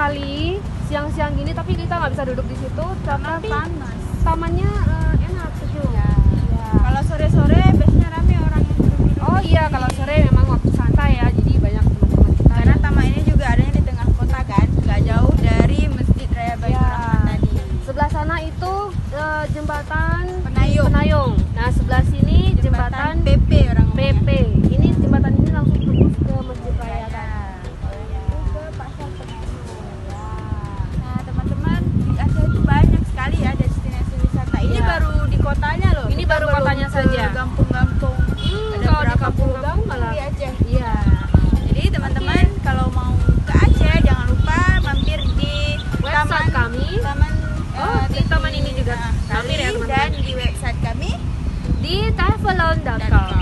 sekali siang-siang gini, tapi kita nggak bisa duduk di situ Karena tapi panas. tamannya enak, sejuk. Ya. Kalau sore-sore biasanya rame orang yang duduk-duduk. Oh di iya, sini. kalau sore memang waktu santai ya, jadi banyak teman-teman kita. Karena taman ini juga adanya di tengah kota kan, nggak jauh dari Masjid Raya Baitur Ya. Rahman tadi. Sebelah sana itu jembatan Penayung. Penayung. Nah, sebelah sini jembatan PP orang ngomongnya. PP. Ini jembatan ini langsung tembus ke Masjid Raya Ya. tadi. Ke Pasar Penayung. Ya. Nah, teman-teman, di Aceh itu banyak sekali ya destinasi wisata. Ini Ya. baru di kotanya loh. Ini Kita baru belum kotanya ke saja. Gampung-gampung. Ada kalau di berapa kampung puluh kampung malah. di Aceh. Iya. Jadi teman-teman kalau mau ke Aceh jangan lupa mampir di Website kami. Di taman ini juga. Mampir Mampir ya, teman-teman. dan di website kami Di travelon.com.